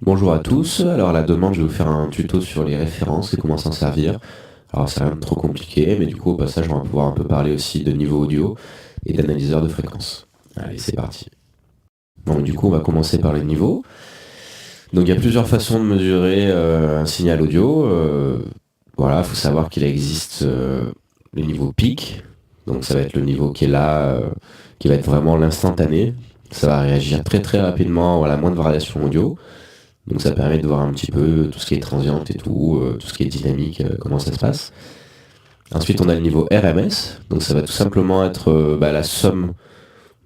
Bonjour à tous, alors à la demande je vais vous faire un tuto sur les références et comment s'en servir. Alors c'est rien de trop compliqué, mais du coup au passage on va pouvoir un peu parler aussi de niveau audio et d'analyseur de fréquence. Allez, c'est parti. Donc du coup on va commencer par les niveaux. Donc il y a plusieurs façons de mesurer un signal audio. Voilà, il faut savoir qu'il existe le niveau pic, donc ça va être le niveau qui est là, qui va être vraiment l'instantané. Ça va réagir très très rapidement à la moindre variation audio. Donc ça permet de voir un petit peu tout ce qui est transient et tout ce qui est dynamique, comment ça se passe. Ensuite on a le niveau RMS, donc ça va tout simplement être la somme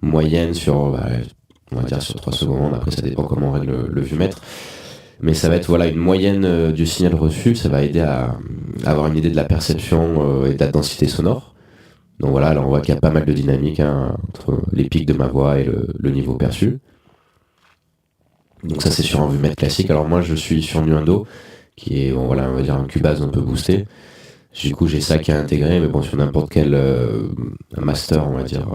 moyenne sur, on va dire sur 3 secondes, après ça dépend comment on règle le vue-mètre. Mais ça va être voilà, une moyenne du signal reçu, ça va aider à avoir une idée de la perception et de la densité sonore. Donc voilà, là on voit qu'il y a pas mal de dynamique entre les pics de ma voix et le niveau perçu. Donc ça c'est sur un vue-mètre classique. Alors moi je suis sur Nuendo, qui est on va dire un Cubase un peu boosté. Du coup j'ai ça qui est intégré, mais bon sur n'importe quel master, on va dire,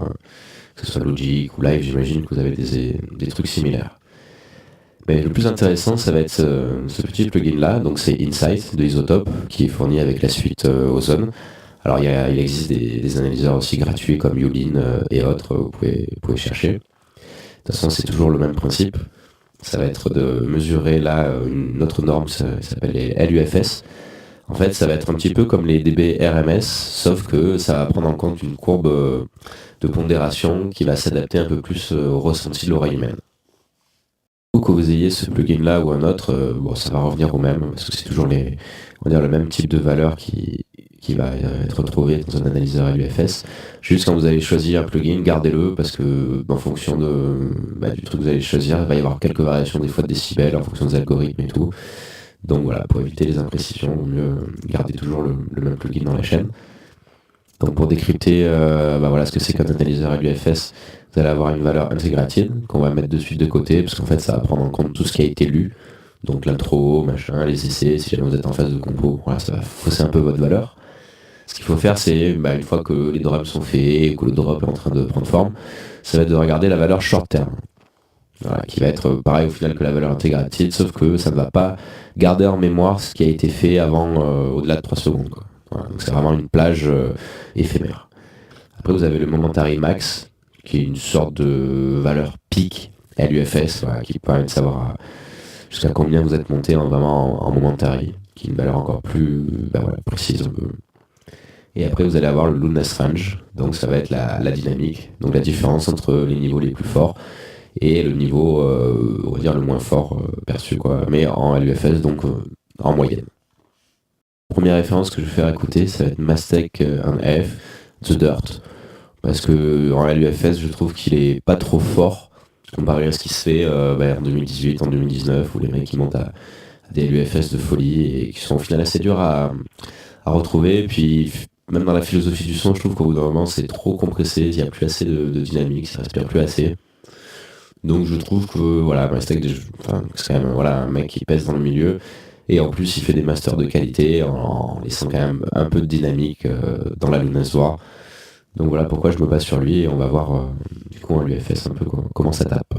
que ce soit Logic ou Live, j'imagine que vous avez des trucs similaires. Mais le plus intéressant ça va être ce petit plugin là, donc c'est Insight de Isotope, qui est fourni avec la suite Ozone. Alors il existe des analyseurs aussi gratuits comme Yulin et autres, vous pouvez chercher. De toute façon c'est toujours le même principe. Ça va être de mesurer là une autre norme, ça s'appelle les LUFS. En fait, ça va être un petit peu comme les dB RMS, sauf que ça va prendre en compte une courbe de pondération qui va s'adapter un peu plus au ressenti de l'oreille humaine. Que vous ayez ce plugin là ou un autre, ça va revenir au même, parce que c'est toujours on va dire, le même type de valeur qui va être retrouvé dans un analyseur LUFS. Juste quand vous allez choisir un plugin, gardez-le, parce que en fonction du truc que vous allez choisir, il va y avoir quelques variations des fois de décibels en fonction des algorithmes et tout. Donc voilà, pour éviter les imprécisions, il vaut mieux garder toujours le même plugin dans la chaîne. Donc pour décrypter ce que c'est qu'un analyseur LUFS, vous allez avoir une valeur integrated qu'on va mettre de suite de côté, parce qu'en fait ça va prendre en compte tout ce qui a été lu, donc l'intro, machin, les essais, si jamais vous êtes en phase de compo, voilà, ça va fausser un peu votre valeur. Ce qu'il faut faire, c'est une fois que les drums sont faits et que le drop est en train de prendre forme, ça va être de regarder la valeur short term. Voilà, qui va être pareil au final que la valeur integrated, sauf que ça ne va pas garder en mémoire ce qui a été fait avant au-delà de 3 secondes. Quoi. Voilà, donc c'est vraiment une plage éphémère. Après vous avez le momentary max, qui est une sorte de valeur pic LUFS, voilà, qui permet de savoir jusqu'à combien vous êtes monté vraiment en momentary, qui est une valeur encore plus précise un peu. Et après vous allez avoir le luminous range, donc ça va être la dynamique, donc la différence entre les niveaux les plus forts et le niveau on va dire le moins fort perçu, quoi, mais en LUFS, donc en moyenne. Première référence que je vais faire écouter, ça va être Mastec and F, The Dirt, parce que en LUFS je trouve qu'il est pas trop fort comparé à ce qui se fait en 2018, en 2019, où les mecs qui montent à des LUFS de folie et qui sont au final assez durs à retrouver. Et puis même dans la philosophie du son, je trouve qu'au bout d'un moment c'est trop compressé, il n'y a plus assez de dynamique, ça respire plus assez. Donc je trouve que voilà, Mastec, c'est quand même un mec qui pèse dans le milieu, et en plus il fait des masters de qualité en laissant quand même un peu de dynamique dans la luminance noire. Donc voilà pourquoi je me base sur lui, et on va voir du coup en LUFS un peu comment ça tape.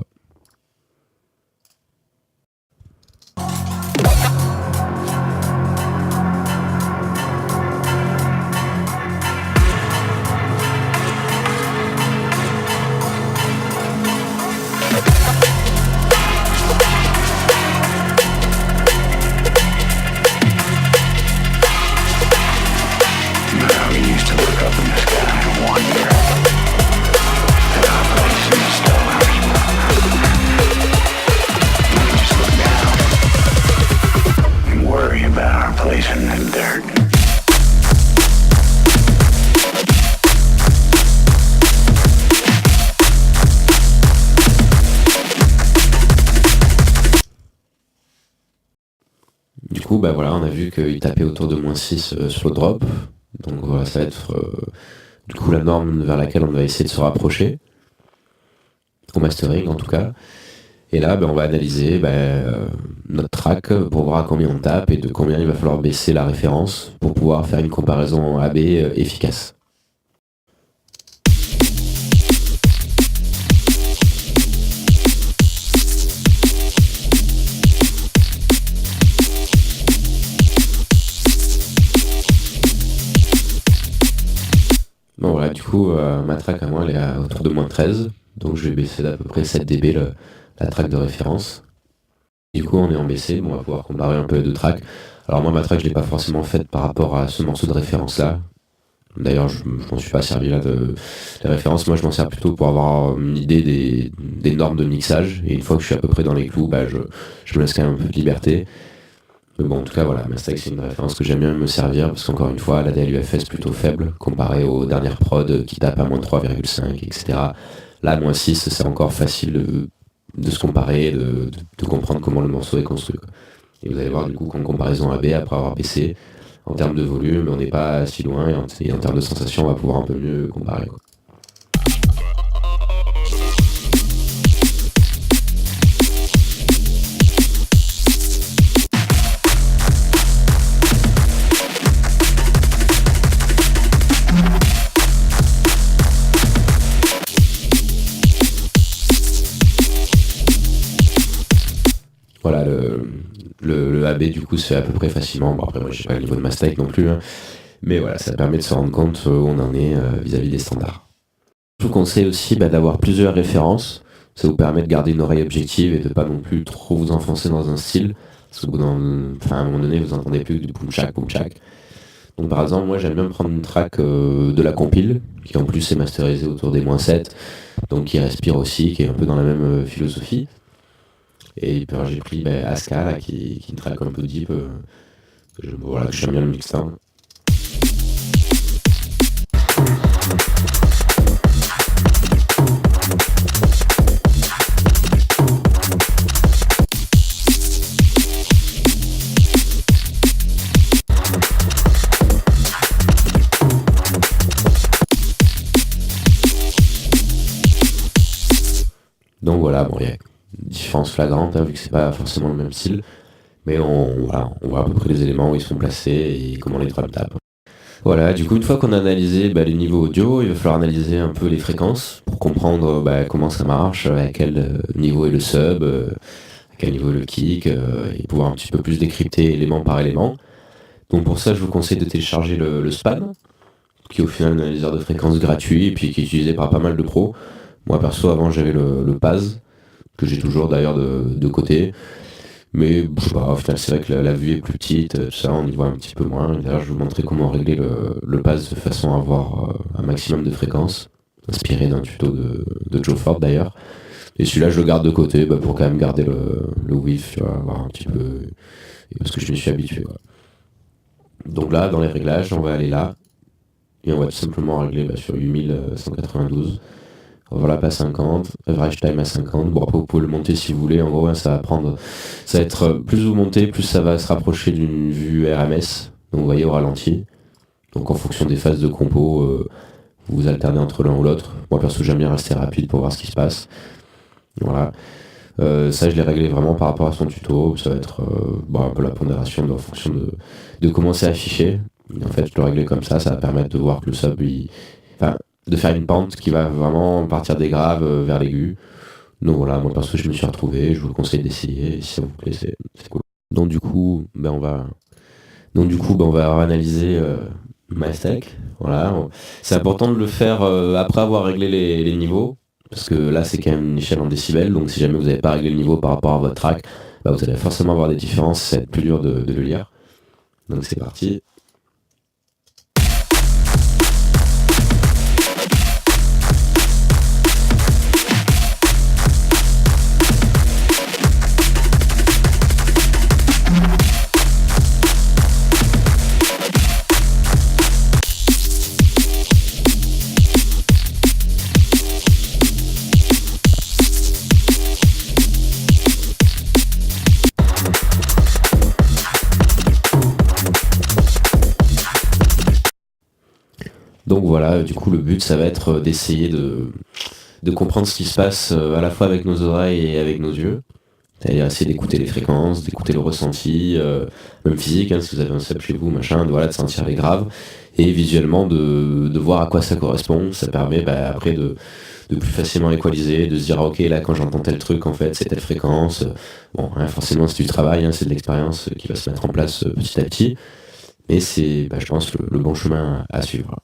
Du coup, on a vu qu'il tapait autour de -6 sur le drop. Donc voilà, ça va être du coup la norme vers laquelle on va essayer de se rapprocher, au mastering en tout cas. Et là, on va analyser notre track pour voir à combien on tape et de combien il va falloir baisser la référence pour pouvoir faire une comparaison AB efficace. coup, ma track à moi, elle est autour de -13. Donc je vais baisser d'à peu près 7 dB la track de référence. Du coup, on est en baissé, bon, on va pouvoir comparer un peu les deux tracks. Alors moi, ma track, je l'ai pas forcément faite par rapport à ce morceau de référence-là. D'ailleurs, je m'en suis pas servi là de référence. Moi, je m'en sers plutôt pour avoir une idée des normes de mixage. Et une fois que je suis à peu près dans les clous, je me laisse quand même un peu de liberté. Mais bon, en tout cas, voilà, Mastec, c'est une référence que j'aime bien me servir parce qu'encore une fois, la DLUFS est plutôt faible comparé aux dernières prods qui tapent à -3,5, etc. Là, -6, c'est encore facile de se comparer, de comprendre comment le morceau est construit, quoi. Et vous allez voir, du coup, qu'en comparaison à B, après avoir baissé, en termes de volume, on n'est pas si loin, et en termes de sensation, on va pouvoir un peu mieux comparer, quoi. Voilà, le AB du coup se fait à peu près facilement. Bon, après, moi j'ai pas le niveau de Mastec non plus, hein. Mais voilà, ça permet de se rendre compte où on en est vis-à-vis des standards. Je vous conseille aussi d'avoir plusieurs références. Ça vous permet de garder une oreille objective et de pas non plus trop vous enfoncer dans un style. Parce qu'à un moment donné, vous entendez plus que du boom-chak, boom-chak. Donc par exemple, moi j'aime bien prendre une track de la compile, qui en plus est masterisée autour des -7, donc qui respire aussi, qui est un peu dans la même philosophie. Et puis, j'ai pris Aska, là, qui est une track un peu deep, voilà, que j'aime bien le mix, hein. Donc voilà, bon, il y a une différence flagrante, hein, vu que c'est pas forcément le même style. Mais on voit à peu près les éléments où ils sont placés et comment les drums tapent. Voilà, du coup, une fois qu'on a analysé les niveaux audio, il va falloir analyser un peu les fréquences pour comprendre comment ça marche, à quel niveau est le sub, à quel niveau est le kick, et pouvoir un petit peu plus décrypter élément par élément. Donc pour ça, je vous conseille de télécharger le SPAN, qui est au final un analyseur de fréquences gratuit et puis qui est utilisé par pas mal de pros. Moi perso, avant j'avais le PAS, que j'ai toujours d'ailleurs de côté. Mais je sais pas, au final c'est vrai que la vue est plus petite, tout ça, on y voit un petit peu moins. D'ailleurs je vais vous montrer comment régler le pass de façon à avoir un maximum de fréquences, inspiré d'un tuto de Joe Ford d'ailleurs. Et celui-là je le garde de côté pour quand même garder le whiff, tu vois, voir un petit peu, parce que je me suis habitué, quoi. Donc là, dans les réglages, on va aller là, et on va tout simplement régler sur 8192. On va la passer à 50, average time à 50. Bon, après vous pouvez le monter si vous voulez. En gros, ça va être plus vous montez, plus ça va se rapprocher d'une vue RMS. Donc vous voyez au ralenti. Donc en fonction des phases de compo, vous alternez entre l'un ou l'autre. Moi perso j'aime bien rester rapide pour voir ce qui se passe. Voilà. Ça je l'ai réglé vraiment par rapport à son tuto. Ça va être un peu la pondération en fonction de comment c'est affiché. Et en fait je le réglé comme ça va permettre de voir que le sub de faire une pente qui va vraiment partir des graves vers l'aigu. Donc voilà, moi perso je me suis retrouvé, je vous le conseille d'essayer, si ça vous plaît, c'est cool. Donc du coup, on va analyser Mastec. Voilà. C'est important de le faire après avoir réglé les niveaux, parce que là c'est quand même une échelle en décibels, donc si jamais vous n'avez pas réglé le niveau par rapport à votre track, vous allez forcément avoir des différences, ça va être plus dur de le lire. Donc c'est parti. Donc voilà, du coup le but ça va être d'essayer de comprendre ce qui se passe à la fois avec nos oreilles et avec nos yeux. C'est-à-dire essayer d'écouter les fréquences, d'écouter le ressenti, même physique, hein, si vous avez un sub chez vous, machin, de sentir les graves, et visuellement de voir à quoi ça correspond. Ça permet après de plus facilement équaliser, de se dire ok là quand j'entends tel truc en fait c'est telle fréquence. Bon hein, forcément c'est du travail, hein, c'est de l'expérience qui va se mettre en place petit à petit, mais c'est je pense le bon chemin à suivre.